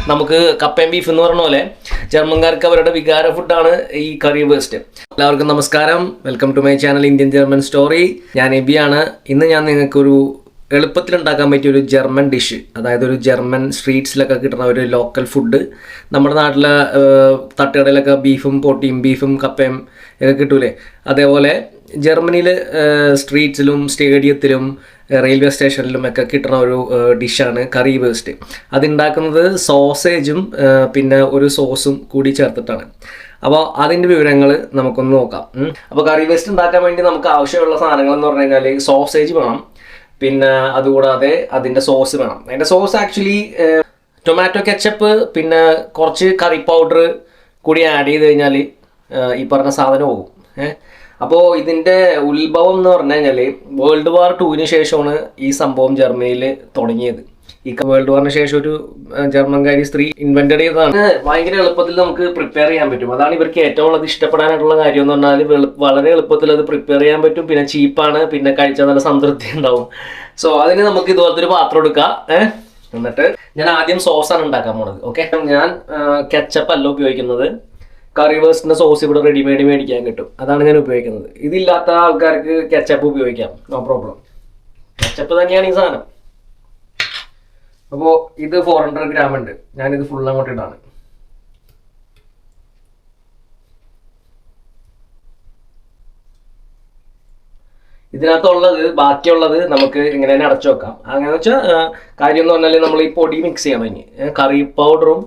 നമുക്ക് കപ്പയും ബീഫ് എന്ന് പറഞ്ഞ പോലെ ജർമ്മൻകാർക്ക് അവരുടെ വികാര ഫുഡാണ് ഈ കറി വേസ്റ്റ്. എല്ലാവർക്കും നമസ്കാരം, welcome to my channel Indian German story. ഞാൻ എബിയാണ്. ഇന്ന് ഞാൻ നിങ്ങൾക്കൊരു എളുപ്പത്തിൽ ഉണ്ടാക്കാൻ പറ്റിയ ഒരു ജർമ്മൻ ഡിഷ്, അതായത് ഒരു ജർമ്മൻ സ്ട്രീറ്റ്സിലൊക്കെ കിട്ടുന്ന ഒരു ലോക്കൽ ഫുഡ്. നമ്മുടെ നാട്ടിലെ തട്ടുകടയിലൊക്കെ ബീഫും പൊട്ടിയും ബീഫും കപ്പയും ഒക്കെ കിട്ടൂലേ, അതേപോലെ ജർമ്മനിയിൽ സ്ട്രീറ്റ്സിലും സ്റ്റേഡിയത്തിലും റെയിൽവേ സ്റ്റേഷനിലും ഒക്കെ കിട്ടുന്ന ഒരു ഡിഷാണ് കറി വേസ്റ്റ്. അതുണ്ടാക്കുന്നത് സോസേജും പിന്നെ ഒരു സോസും കൂടി ചേർത്തിട്ടാണ്. അപ്പോൾ അതിൻ്റെ വിവരങ്ങൾ നമുക്കൊന്ന് നോക്കാം. അപ്പോൾ കറി വേസ്റ്റ് ഉണ്ടാക്കാൻ വേണ്ടി നമുക്ക് ആവശ്യമുള്ള സാധനങ്ങൾ എന്ന് പറഞ്ഞു കഴിഞ്ഞാൽ സോസേജ് വേണം, പിന്നെ അതുകൂടാതെ അതിൻ്റെ സോസ് വേണം. അതിൻ്റെ സോസ് ആക്ച്വലി ടൊമാറ്റോ കെച്ചപ്പ് പിന്നെ കുറച്ച് കറി പൗഡർ കൂടി ആഡ് ചെയ്ത് കഴിഞ്ഞാൽ ഈ പറഞ്ഞ സാധനം പോകും. അപ്പോൾ ഇതിൻ്റെ ഉത്ഭവം എന്ന് പറഞ്ഞു കഴിഞ്ഞാൽ വേൾഡ് വാർ 2 ശേഷമാണ് ഈ സംഭവം ജർമ്മനിയിൽ തുടങ്ങിയത്. ഈ വേൾഡ് വാറിന് ശേഷം ഒരു ജർമ്മൻകാരി സ്ത്രീ ഇൻവെന്റഡ് ചെയ്തതാണ്. ഭയങ്കര എളുപ്പത്തിൽ നമുക്ക് പ്രിപ്പയർ ചെയ്യാൻ പറ്റും. അതാണ് ഇവർക്ക് ഏറ്റവും ഉള്ളത് ഇഷ്ടപ്പെടാനായിട്ടുള്ള കാര്യം എന്ന് പറഞ്ഞാൽ വളരെ എളുപ്പത്തിൽ അത് പ്രിപ്പയർ ചെയ്യാൻ പറ്റും, പിന്നെ ചീപ്പാണ്, പിന്നെ കഴിച്ചാൽ നല്ല സംതൃപ്തി ഉണ്ടാവും. സോ അതിന് നമുക്ക് ഇതുപോലത്തെ ഒരു പാത്രം എടുക്കാം. എന്നിട്ട് ഞാൻ ആദ്യം സോസാണ് ഉണ്ടാക്കാൻ പോണത്. ഓക്കെ, ഞാൻ കെച്ചപ്പ് അല്ല ഉപയോഗിക്കുന്നത്, കറി വേസ്റ്റിന്റെ സോസ് ഇവിടെ റെഡിമെയ്ഡ് മേടിക്കാൻ കിട്ടും, അതാണ് ഞാൻ ഉപയോഗിക്കുന്നത്. ഇതില്ലാത്ത ആൾക്കാർക്ക് കെച്ചപ്പ് ഉപയോഗിക്കാം, നോ പ്രോബ്ലം. കെച്ചപ്പ് തന്നെയാണ് ഈ സാധനം. അപ്പോൾ ഇത് 400 ഗ്രാം ഉണ്ട്, ഞാനിത് ഫുൾ അങ്ങോട്ട് ഇടാണ്. ഇതിനകത്തുള്ളത് ബാക്കിയുള്ളത് നമുക്ക് ഇങ്ങനെ തന്നെ അടച്ചു വെക്കാം. അങ്ങനെ വെച്ചാൽ കാര്യം എന്ന് പറഞ്ഞാൽ നമ്മൾ ഈ പൊടി മിക്സ് ചെയ്യണം. ഇനി കറി പൗഡറും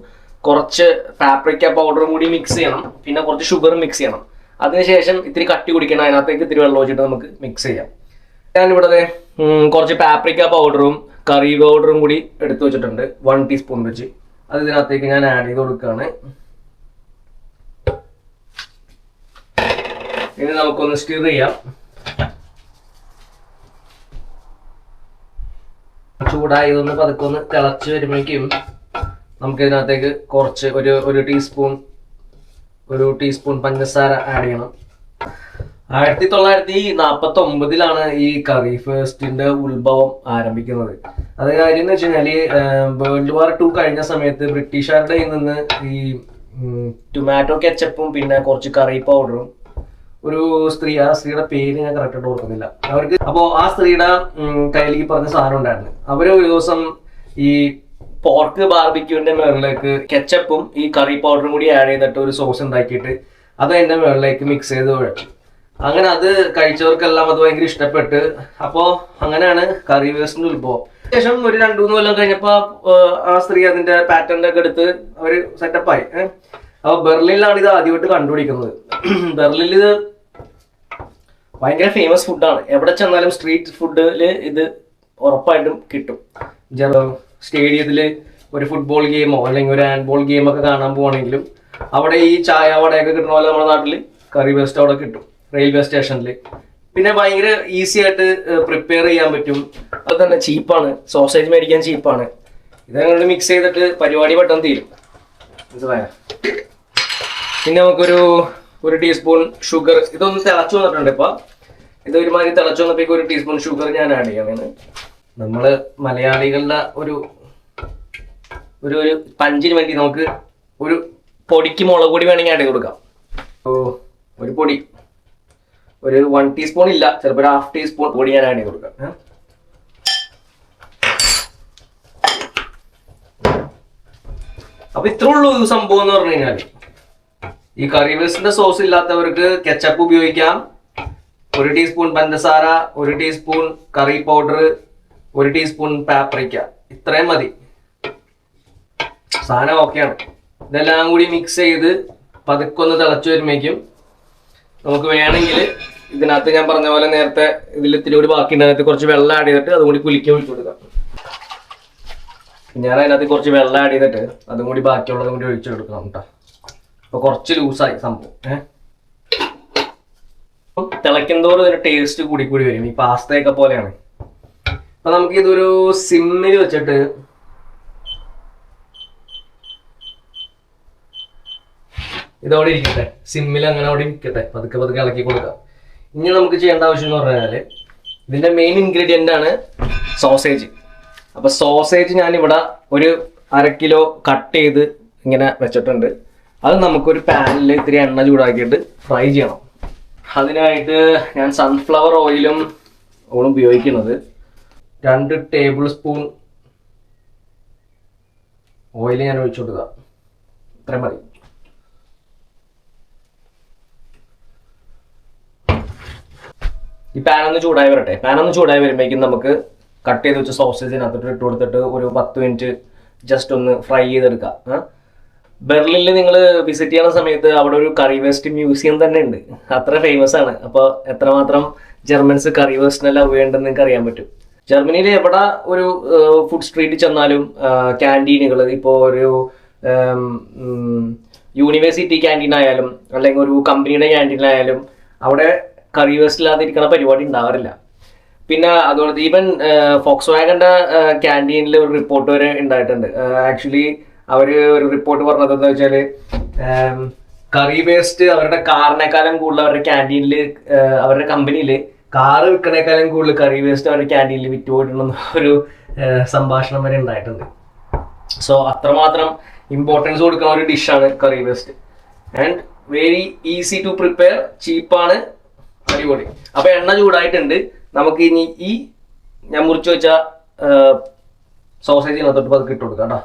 കുറച്ച് പാപ്രിക്ക പൗഡറും കൂടി മിക്സ് ചെയ്യണം, പിന്നെ കുറച്ച് ഷുഗറും മിക്സ് ചെയ്യണം. അതിനുശേഷം ഇത്തിരി കട്ടി കുടിക്കണം, അതിനകത്തേക്ക് ഇത്തിരി വെള്ളം ഒഴിച്ചിട്ട് നമുക്ക് മിക്സ് ചെയ്യാം. ഞാനിവിടെ കുറച്ച് പാപ്രിക്ക പൗഡറും കറി പൗഡറും കൂടി എടുത്തു വെച്ചിട്ടുണ്ട്, 1 ടീസ്പൂൺ വെച്ച്. അത് ഇതിനകത്തേക്ക് ഞാൻ ആഡ് ചെയ്ത് കൊടുക്കുകയാണ്. ഇനി നമുക്കൊന്ന് സ്റ്റിർ ചെയ്യാം. ചൂടായി ഇതൊന്ന് പതുക്കെ ഒന്ന് തിളച്ച് വരുമ്പോഴേക്കും നമുക്ക് ഇതിനകത്തേക്ക് കുറച്ച് ഒരു ടീസ്പൂൺ പഞ്ചസാര ആഡ് ചെയ്യണം. 1949 ഈ കറി ഫേസ്റ്റിന്റെ ഉത്ഭവം ആരംഭിക്കുന്നത്. അത് കാര്യം എന്ന് വെച്ച് കഴിഞ്ഞാല് വേൾഡ് വാർ 2 കഴിഞ്ഞ സമയത്ത് ബ്രിട്ടീഷുകാരുടെ നിന്ന് ഈ ടൊമാറ്റോ കെച്ചപ്പും പിന്നെ കുറച്ച് കറി പൗഡറും ഒരു സ്ത്രീ, ആ സ്ത്രീയുടെ പേര് ഞാൻ കറക്റ്റായിട്ട് ഓർക്കുന്നില്ല, അവർക്ക് അപ്പോൾ ആ സ്ത്രീയുടെ കയ്യിൽ ഈ പറഞ്ഞ സാധനം ഉണ്ടായിരുന്നു. അവര് ഒരു ദിവസം ഈ പോർക്ക് ബാർബിക്യൂവിന്റെ മുകളിലേക്ക് കെച്ചപ്പും ഈ കറി പൗഡറും കൂടി ആഡ് ചെയ്തിട്ട് ഒരു സോസ് ഉണ്ടാക്കിയിട്ട് അത് അതിന്റെ മുകളിലേക്ക് മിക്സ് ചെയ്ത് കുഴച്ചു. അങ്ങനെ അത് കഴിച്ചവർക്കെല്ലാം അത് ഭയങ്കര ഇഷ്ടപ്പെട്ട്. അപ്പോൾ അങ്ങനെയാണ് കറി വേസ്റ്റിന്റെ ഉത്ഭവം. ശേഷം ഒരു 2-3 കൊല്ലം കഴിഞ്ഞപ്പോൾ ആ സ്ത്രീ അതിന്റെ പാറ്റേൺ ഒക്കെ എടുത്ത് അവര് സെറ്റപ്പായി. അപ്പോൾ ബെർലിനിലാണ് ഇത് ആദ്യമായിട്ട് കണ്ടുപിടിക്കുന്നത്. ബെർലിനിൽ ഇത് ഭയങ്കര ഫേമസ് ഫുഡാണ്. എവിടെ ചെന്നാലും സ്ട്രീറ്റ് ഫുഡിൽ ഇത് ഉറപ്പായിട്ടും കിട്ടും. സ്റ്റേഡിയത്തിൽ ഒരു ഫുട്ബോൾ ഗെയിമോ അല്ലെങ്കിൽ ഒരു ഹാൻഡ്ബോൾ ഗെയിമൊക്കെ കാണാൻ പോവാണെങ്കിലും അവിടെ ഈ ചായ വടയൊക്കെ കിട്ടുന്ന പോലെ നമ്മുടെ നാട്ടിൽ കറി വേസ്റ്റ് അവിടെ കിട്ടും, റെയിൽവേ സ്റ്റേഷനിൽ. പിന്നെ ഭയങ്കര ഈസി ആയിട്ട് പ്രിപ്പയർ ചെയ്യാൻ പറ്റും. അത് തന്നെ ചീപ്പാണ്, സോസേജ് മേടിക്കാൻ ചീപ്പാണ്. ഇതങ്ങോട്ട് മിക്സ് ചെയ്തിട്ട് പരിപാടി പെട്ടെന്ന് തീരും. മനസ്സിലായ? പിന്നെ നമുക്കൊരു ടീസ്പൂൺ ഷുഗർ, ഇതൊന്ന് തിളച്ചു വന്നിട്ടുണ്ട്. ഇപ്പം ഇത് ഒരുമാതിരി തിളച്ചു വന്നപ്പോഴേക്കും 1 ടീസ്പൂൺ ഷുഗർ ഞാൻ ആഡ് ചെയ്യണേന്. നമ്മൾ മലയാളികളുടെ ഒരു പഞ്ചിന് വേണ്ടി നമുക്ക് ഒരു പൊടിക്ക് മുളക് പൊടി വേണമെങ്കിൽ ആഡ് ചെയ്ത് കൊടുക്കാം. ഒരു പൊടി ഒരു 1 ടീസ്പൂൺ ഇല്ല, ചിലപ്പോൾ ഒരു 1/2 ടീസ്പൂൺ പൊടി ഞാൻ ആഡ് ചെയ്ത് കൊടുക്കാം. അപ്പൊ ഇത്രേ ഉള്ളൂ സംഭവം എന്ന് പറഞ്ഞു കഴിഞ്ഞാൽ. ഈ കറി വേസ്റ്റിന്റെ സോസ് ഇല്ലാത്തവർക്ക് കെച്ചപ്പ് ഉപയോഗിക്കാം, 1 ടീസ്പൂൺ പഞ്ചസാര, 1 teaspoon curry powder, 1 teaspoon paprika, ഇത്രയും മതി. സാധനം ഓക്കെയാണ്. ഇതെല്ലാം കൂടി മിക്സ് ചെയ്ത് പതുക്കൊന്ന് തിളച്ചു വരുമ്പോഴേക്കും നമുക്ക് വേണമെങ്കിൽ ഇതിനകത്ത് ഞാൻ പറഞ്ഞ പോലെ നേരത്തെ ഇതിൽ കൂടി ബാക്കി അതിനകത്ത് കുറച്ച് വെള്ളം ആഡ് ചെയ്തിട്ട് അതും കൂടി കുലുക്കി ഒഴിച്ചു കൊടുക്കാം. ഞാൻ അതിനകത്ത് കുറച്ച് വെള്ളം ആഡ് ചെയ്തിട്ട് അതും കൂടി ബാക്കിയുള്ളതും കൂടി ഒഴിച്ചു കൊടുക്കണം കേട്ടോ. അപ്പൊ കുറച്ച് ലൂസായി സംഭവം. തിളയ്ക്കുന്തോറും ഇതിന്റെ ടേസ്റ്റ് കൂടി വരും, ഈ പാസ്തയൊക്കെ പോലെയാണ്. അപ്പൊ നമുക്ക് ഇതൊരു സിമ്മിൽ വെച്ചിട്ട് ഇതവിടെ ഇരിക്കട്ടെ, സിമ്മിൽ അങ്ങനെ അവിടെ ഇരിക്കട്ടെ, പതുക്കെ ഇളക്കി കൊടുക്കാം. ഇനി നമുക്ക് ചെയ്യേണ്ട ആവശ്യം എന്ന് പറഞ്ഞാൽ ഇതിന്റെ മെയിൻ ഇൻഗ്രീഡിയന്റ് ആണ് സോസേജ്. അപ്പൊ സോസേജ് ഞാനിവിടെ ഒരു 1/2 കിലോ കട്ട് ചെയ്ത് ഇങ്ങനെ വെച്ചിട്ടുണ്ട്. അത് നമുക്കൊരു പാനിൽ ഇത്തിരി എണ്ണ ചൂടാക്കിയിട്ട് ഫ്രൈ ചെയ്യണം. അതിനായിട്ട് ഞാൻ സൺഫ്ലവർ ഓയിലും ഉപയോഗിക്കുന്നത്. 2 ടേബിൾ സ്പൂൺ ഓയിൽ ഞാൻ ഒഴിച്ചു കൊടുക്കുക. ഇത്രയും മതി. ഈ പാനൊന്ന് ചൂടായി വരട്ടെ. പാനൊന്ന് ചൂടായി വരുമ്പോഴേക്കും നമുക്ക് കട്ട് ചെയ്ത് വെച്ച സോസേജിനകത്തോട്ട് ഇട്ട് കൊടുത്തിട്ട് ഒരു 10 മിനിറ്റ് ജസ്റ്റ് ഒന്ന് ഫ്രൈ ചെയ്തെടുക്കാം. ബെർലിനിൽ നിങ്ങൾ വിസിറ്റ് ചെയ്യുന്ന സമയത്ത് അവിടെ ഒരു കറി വേസ്റ്റ് മ്യൂസിയം തന്നെ ഉണ്ട്. അത്ര ഫേമസ് ആണ്. അപ്പോൾ എത്രമാത്രം ജർമ്മൻസ് കറി വേസ്റ്റിനെ ലവ് ചെയ്യേണ്ടെന്ന് നിങ്ങൾക്ക് അറിയാൻ പറ്റും. ജർമ്മനിയിൽ എവിടെ ഒരു ഫുഡ് സ്ട്രീറ്റിൽ ചെന്നാലും ക്യാൻറ്റീനുകൾ, ഇപ്പോൾ ഒരു യൂണിവേഴ്സിറ്റി ക്യാൻറ്റീൻ ആയാലും അല്ലെങ്കിൽ ഒരു കമ്പനിയുടെ ക്യാൻറ്റീനായാലും അവിടെ കറി വേസ്റ്റ് ഇല്ലാതിരിക്കുന്ന പരിപാടി ഉണ്ടാവാറില്ല. പിന്നെ അതുപോലെ ഈവൻ ഫോക്സ് വാഗന്റെ ക്യാൻറ്റീനിൽ ഒരു റിപ്പോർട്ട് വരെ ഉണ്ടായിട്ടുണ്ട്. ആക്ച്വലി അവര് ഒരു റിപ്പോർട്ട് പറഞ്ഞത് എന്താ വെച്ചാല്, കറി വേസ്റ്റ് അവരുടെ കാറിനേക്കാളും കൂടുതൽ അവരുടെ ക്യാൻറ്റീനിൽ, അവരുടെ കമ്പനിയിൽ കാറ് വിൽക്കണേക്കാളും കൂടുതൽ കറി വേസ്റ്റ് അവരുടെ ക്യാൻറ്റീനിൽ വിറ്റുപോയിട്ടുണ്ടെന്ന് ഒരു സംഭാഷണം വരെ ഉണ്ടായിട്ടുണ്ട്. സോ അത്രമാത്രം ഇമ്പോർട്ടൻസ് കൊടുക്കുന്ന ഒരു ഡിഷാണ് കറി waste. And very easy to prepare, ചീപ്പാണ്, അടിപൊളി. അപ്പൊ എണ്ണ ചൂടായിട്ടുണ്ട്. നമുക്ക് ഇനി ഈ ഞാൻ മുറിച്ച് വെച്ച സോസേജിനകത്തോട്ട് പതുക്കെ ഇട്ട് കൊടുക്കാം കേട്ടോ.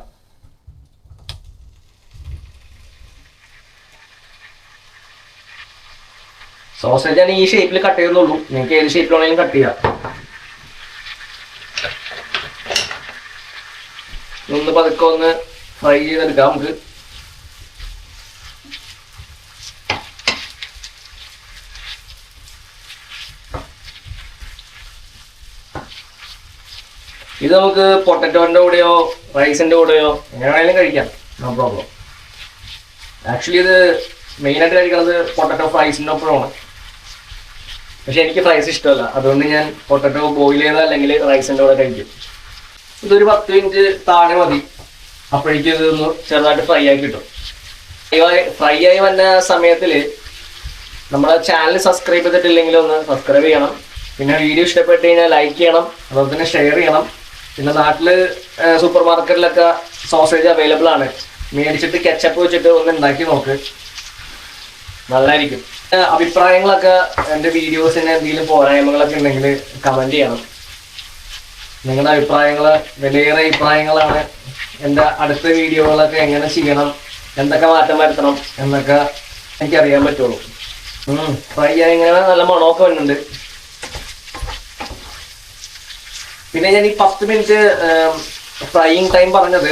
സോസേജ് ഞാൻ ഈ ഷേപ്പിൽ കട്ട് ചെയ്യുന്നുള്ളൂ. നിങ്ങൾക്ക് ഏത് ഷേപ്പിലാണെങ്കിലും കട്ട് ചെയ്യാം. ഒന്ന് പതുക്കെ ഒന്ന് ഫ്രൈ ചെയ്തെടുക്കാം നമുക്ക്. ഇത് നമുക്ക് പൊട്ടറ്റോന്റെ കൂടെയോ റൈസിന്റെ കൂടെയോ എങ്ങനെ വേണമെങ്കിലും കഴിക്കാം, നോ പ്രോബ്ലം. ആക്ച്വലി ഇത് മെയിനായിട്ട് കഴിക്കുന്നത് പൊട്ടറ്റോ ഫ്രൈസിന്റെ ഒപ്പമാണ്. പക്ഷെ എനിക്ക് ഫ്രൈസ് ഇഷ്ടമല്ല, അതുകൊണ്ട് ഞാൻ പൊട്ടറ്റോ ബോയിൽ ചെയ്ത അല്ലെങ്കിൽ റൈസിന്റെ കൂടെ കഴിക്കും. ഇതൊരു 10 മിനിറ്റ് താഴെ മതി. അപ്പോഴേക്കും ഇതൊന്ന് ചെറുതായിട്ട് ഫ്രൈ ആക്കി കിട്ടും. ഫ്രൈ ആയി വന്ന സമയത്തിൽ നമ്മുടെ ചാനൽ സബ്സ്ക്രൈബ് ചെയ്തിട്ടില്ലെങ്കിൽ ഒന്ന് സബ്സ്ക്രൈബ് ചെയ്യണം. പിന്നെ വീഡിയോ ഇഷ്ടപ്പെട്ട് കഴിഞ്ഞാൽ ലൈക്ക് ചെയ്യണം, അതുപോലെ തന്നെ ഷെയർ ചെയ്യണം. പിന്നെ നാട്ടിൽ സൂപ്പർ മാർക്കറ്റിലൊക്കെ സോസേജ് അവൈലബിൾ ആണ്. മേടിച്ചിട്ട് കെച്ചപ്പ് വെച്ചിട്ട് ഒന്ന് ഉണ്ടാക്കി നോക്ക്, നല്ലതായിരിക്കും. അഭിപ്രായങ്ങളൊക്കെ എൻ്റെ വീഡിയോസിന് എന്തെങ്കിലും പോരായ്മകളൊക്കെ ഉണ്ടെങ്കിൽ കമൻറ്റ് ചെയ്യണം. നിങ്ങളുടെ അഭിപ്രായങ്ങൾ വിലയേറെ അഭിപ്രായങ്ങളാണ്. എൻ്റെ അടുത്ത വീഡിയോകളൊക്കെ എങ്ങനെ ചെയ്യണം, എന്തൊക്കെ മാറ്റം വരുത്തണം എന്നൊക്കെ എനിക്കറിയാൻ പറ്റുള്ളൂ. ഫ്രൈ ചെയ്യാൻ ഇങ്ങനെ നല്ല മണമൊക്കെ വരുന്നുണ്ട്. പിന്നെ ഞാൻ ഈ 10 മിനിറ്റ് ഫ്രൈയിങ് ടൈം പറഞ്ഞത്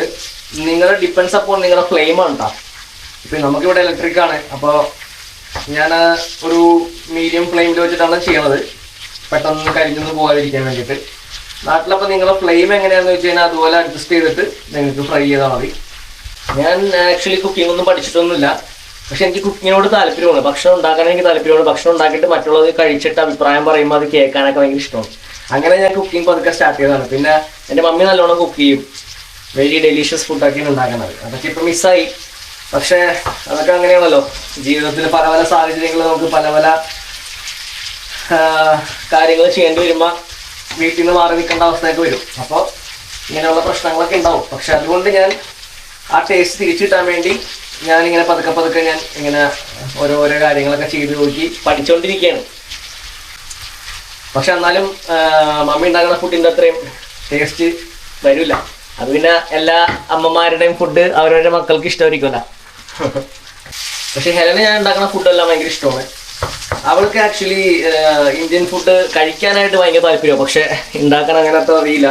നിങ്ങളുടെ ഡിപ്പെൻസ് അപ്പോൾ നിങ്ങളുടെ ഫ്ലെയിമാണ് കേട്ടോ. ഇപ്പം നമുക്കിവിടെ ഇലക്ട്രിക് ആണ്. അപ്പോൾ ഞാൻ ഒരു മീഡിയം ഫ്ലെയിമിൽ വെച്ചിട്ടാണ് ചെയ്യണത്, പെട്ടെന്ന് കരിഞ്ഞൊന്ന് പോകാതിരിക്കാൻ വേണ്ടിയിട്ട്. നാട്ടിലപ്പോൾ നിങ്ങളുടെ ഫ്ലെയിം എങ്ങനെയാണെന്ന് വെച്ച് കഴിഞ്ഞാൽ അതുപോലെ അഡ്ജസ്റ്റ് ചെയ്തിട്ട് നിങ്ങൾക്ക് ഫ്രൈ ചെയ്താൽ മതി. ഞാൻ ആക്ച്വലി കുക്കിംഗ് ഒന്നും പഠിച്ചിട്ടൊന്നുമില്ല, പക്ഷെ എനിക്ക് കുക്കിങ്ങിനോട് താല്പര്യമാണ്. ഭക്ഷണം ഉണ്ടാക്കാൻ എനിക്ക് താല്പര്യമാണ്. ഭക്ഷണം ഉണ്ടാക്കിയിട്ട് മറ്റുള്ളത് കഴിച്ചിട്ട് അഭിപ്രായം പറയുമ്പോൾ അത് കേൾക്കാനൊക്കെ ഭയങ്കര ഇഷ്ടമാണ്. അങ്ങനെ ഞാൻ കുക്കിംഗ് പതുക്കെ സ്റ്റാർട്ട് ചെയ്തതാണ്. പിന്നെ എൻ്റെ മമ്മി നല്ലോണം കുക്ക് ചെയ്യും, വെരി ഡെലീഷ്യസ് ഫുഡൊക്കെയാണ് ഉണ്ടാക്കുന്നത്. അതൊക്കെ ഇപ്പം മിസ്സായി. പക്ഷേ അതൊക്കെ അങ്ങനെയാണല്ലോ ജീവിതത്തിൽ. പല പല സാഹചര്യങ്ങൾ നമുക്ക് പല പല കാര്യങ്ങൾ ചെയ്യേണ്ടി വരുമ്പോൾ വീട്ടിൽ നിന്ന് മാറി നിൽക്കേണ്ട അവസ്ഥയൊക്കെ വരും. അപ്പോൾ ഇങ്ങനെയുള്ള പ്രശ്നങ്ങളൊക്കെ ഉണ്ടാവും. പക്ഷെ അതുകൊണ്ട് ഞാൻ ആ ടേസ്റ്റ് തിരിച്ചു കിട്ടാൻ വേണ്ടി ഞാനിങ്ങനെ പതുക്കെ പതുക്കെ ഞാൻ ഇങ്ങനെ ഓരോരോ കാര്യങ്ങളൊക്കെ ചെയ്ത് നോക്കി പഠിച്ചുകൊണ്ടിരിക്കുകയാണ്. പക്ഷെ എന്നാലും മമ്മി ഉണ്ടാക്കുന്ന ഫുഡിൻ്റെ അത്രയും ടേസ്റ്റ് വരില്ല. അത് പിന്നെ എല്ലാ അമ്മമാരുടെയും ഫുഡ് അവരവരുടെ മക്കൾക്ക് ഇഷ്ടമായിരിക്കുമല്ല. പക്ഷെ ഹെലന് ഞാൻ ഉണ്ടാക്കുന്ന ഫുഡെല്ലാം ഭയങ്കര ഇഷ്ടമാണ്. അവൾക്ക് ആക്ച്വലി ഇന്ത്യൻ ഫുഡ് കഴിക്കാനായിട്ട് ഭയങ്കര താല്പര്യമാണ്, പക്ഷെ ഉണ്ടാക്കാൻ അങ്ങനത്തെ അറിയില്ല.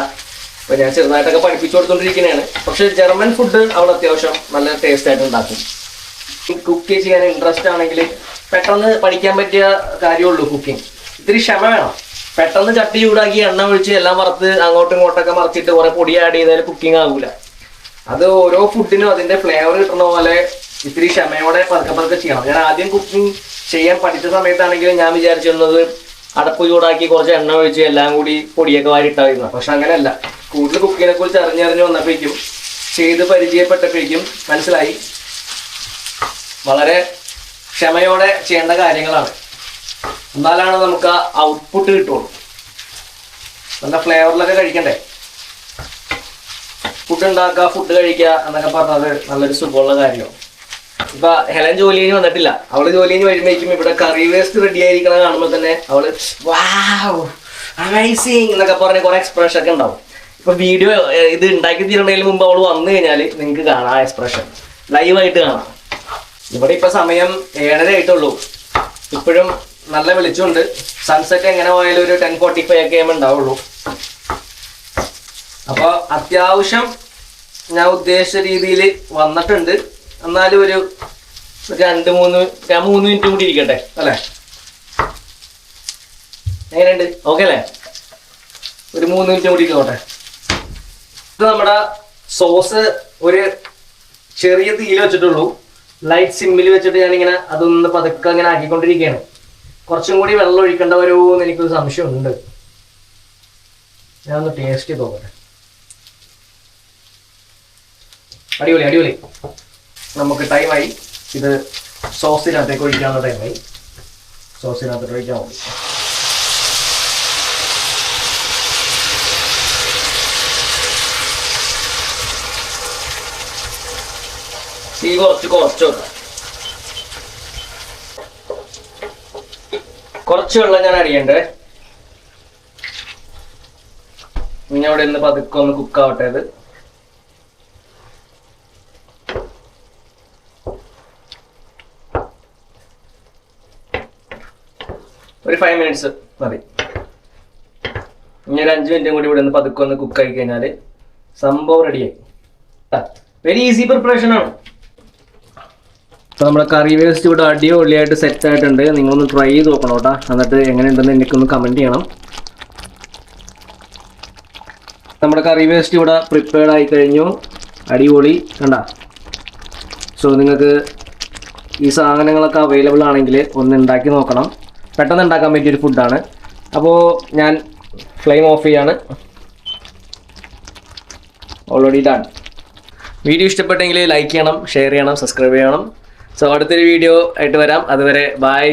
അപ്പോൾ ഞാൻ ചെറുതായിട്ടൊക്കെ പഠിപ്പിച്ചു കൊടുത്തോണ്ടിരിക്കുന്നതാണ്. പക്ഷെ ജർമ്മൻ ഫുഡ് അവൾ അത്യാവശ്യം നല്ല ടേസ്റ്റ് ആയിട്ട് ഉണ്ടാക്കും. കുക്ക് ചെയ്യാൻ ഇൻട്രസ്റ്റ് ആണെങ്കിൽ പെട്ടെന്ന് പഠിക്കാൻ പറ്റിയ കാര്യമുള്ളൂ കുക്കിംഗ്. ഇത്തിരി ക്ഷമ വേണം. പെട്ടെന്ന് ചട്ടി ചൂടാക്കി എണ്ണ ഒഴിച്ച് എല്ലാം വറുത്ത് അങ്ങോട്ടും ഇങ്ങോട്ടൊക്കെ മറിച്ചിട്ട് കുറെ പൊടി ആഡ് ചെയ്താൽ കുക്കിംഗ് ആകൂല. അത് ഓരോ ഫുഡിനും അതിന്റെ ഫ്ലേവർ കിട്ടുന്ന പോലെ ഇത്തിരി ക്ഷമയോടെ പതുക്കെ പതുക്കെ ചെയ്യണം. ഞാൻ ആദ്യം കുക്കിംഗ് ചെയ്യാൻ പഠിച്ച സമയത്താണെങ്കിലും ഞാൻ വിചാരിച്ചിരുന്നത് അടപ്പ് ചൂടാക്കി കുറച്ച് എണ്ണ ഒഴിച്ച് എല്ലാം കൂടി പൊടിയൊക്കെ വാരിട്ടായിരുന്നു. പക്ഷെ അങ്ങനെയല്ല. കൂടുതൽ കുക്കിങ്ങിനെ കുറിച്ച് അറിഞ്ഞറിഞ്ഞ് വന്നപ്പോഴേക്കും ചെയ്ത് പരിചയപ്പെട്ടപ്പോഴേക്കും മനസ്സിലായി വളരെ ക്ഷമയോടെ ചെയ്യേണ്ട കാര്യങ്ങളാണ്. എന്നാലാണ് നമുക്ക് ആ ഔട്ട്പുട്ട് കിട്ടുള്ളൂ. നല്ല ഫ്ലേവറിലൊക്കെ കഴിക്കണ്ടേ. ഫുഡ് ഉണ്ടാക്കുക, ഫുഡ് കഴിക്കുക എന്നൊക്കെ പറഞ്ഞത് നല്ലൊരു സുഖമുള്ള കാര്യമാണ്. ഇപ്പൊ ഹെലൻ ജോലി കഴിഞ്ഞ് വന്നിട്ടില്ല. അവള് ജോലി കഴിഞ്ഞ് വരുമ്പോഴേക്കും ഇവിടെ കറി വേസ്റ്റ് റെഡി ആയിരിക്കണ കാണുമ്പോൾ തന്നെ അവള് വാവ് അമേസിങ് എന്നൊക്കെ പറഞ്ഞ കുറെ എക്സ്പ്രഷൻ ഒക്കെ ഉണ്ടാവും. ഇപ്പൊ വീഡിയോ ഇത് ഉണ്ടാക്കി തീരുന്നതിന് മുമ്പ് അവള് വന്നു കഴിഞ്ഞാല് നിങ്ങൾക്ക് കാണാം എക്സ്പ്രഷൻ ലൈവായിട്ട് കാണാം. ഇവിടെ ഇപ്പൊ സമയം 7:30 ആയിട്ടുള്ളൂ. ഇപ്പോഴും നല്ല വെളിച്ചമുണ്ട്. സൺസെറ്റ് എങ്ങനെ പോയാലും ഒരു 10:45 ഒക്കെ ഉണ്ടാവുള്ളൂ. അപ്പൊ അത്യാവശ്യം ഞാൻ ഉദ്ദേശിച്ച രീതിയിൽ വന്നിട്ടുണ്ട്. എന്നാലും ഒരു 3 മിനിറ്റ് കൂടി ഇരിക്കട്ടെ അല്ലേ? എങ്ങനെയുണ്ട്? ഓക്കെ അല്ലേ? ഒരു 3 മിനിറ്റ് കൂടി ഇരിക്കോട്ടെ. ഇത് നമ്മുടെ സോസ് ഒരു ചെറിയ തീയിൽ വെച്ചിട്ടുള്ളൂ. ലൈറ്റ് സിമ്മിൽ വെച്ചിട്ട് ഞാനിങ്ങനെ അതൊന്ന് പതുക്കെ അങ്ങനെ ആക്കിക്കൊണ്ടിരിക്കുകയാണ്. കുറച്ചും കൂടി വെള്ളം ഒഴിക്കേണ്ട വരുമെന്ന് എനിക്കൊരു സംശയമുണ്ട്. ഞാനൊന്ന് ടേസ്റ്റ് ചെയ്ത് നോക്കട്ടെ. അടിപൊളി അടിപൊളി. നമുക്ക് ടൈമായി. ഇത് സോസിനകത്തേക്ക് ഒഴിക്കാനുള്ള ടൈമായി. സോസിനകത്തേക്ക് ഒഴിക്കാൻ മതി. തീ കുറച്ച് വെക്കാം. കുറച്ച് വെള്ളം ഞാൻ അടിയണ്ടേ. ഇനി അവിടെ നിന്ന് പതുക്കെ ഒന്ന് കുക്കാവട്ടെ. ഇത് ഒരു 5 മിനിറ്റ്സ് മതി. ഇനി ഒരു 5 മിനിറ്റും കൂടി ഇവിടെ നിന്ന് പതുക്കെ ഒന്ന് കുക്കായി കഴിഞ്ഞാൽ സംഭവം റെഡിയായി. വെരി ഈസി പ്രിപ്പറേഷൻ ആണ്. അപ്പോൾ നമ്മുടെ കറി വേസ്റ്റ് ഇവിടെ അടിപൊളിയായിട്ട് സെറ്റ് ആയിട്ടുണ്ട്. നിങ്ങളൊന്ന് ട്രൈ ചെയ്ത് നോക്കണം കേട്ടോ. എന്നിട്ട് എങ്ങനെയുണ്ടെന്ന് എനിക്കൊന്ന് കമൻറ്റ് ചെയ്യണം. നമ്മുടെ കറി വേസ്റ്റ് ഇവിടെ പ്രിപ്പയർഡ് ആയി കഴിഞ്ഞു. അടിപൊളി കണ്ട. സോ നിങ്ങൾക്ക് ഈ സാധനങ്ങളൊക്കെ അവൈലബിൾ ആണെങ്കിൽ ഒന്ന് ഉണ്ടാക്കി നോക്കണം. പെട്ടെന്ന് ഉണ്ടാക്കാൻ പറ്റിയൊരു ഫുഡാണ്. അപ്പോൾ ഞാൻ ഫ്ലെയിം ഓഫ് ചെയ്യാണ്. Already done. വീഡിയോ ഇഷ്ടപ്പെട്ടെങ്കിൽ ലൈക്ക് ചെയ്യണം, ഷെയർ ചെയ്യണം, സബ്സ്ക്രൈബ് ചെയ്യണം. സോ അടുത്തൊരു വീഡിയോ ആയിട്ട് വരാം. അതുവരെ ബൈ.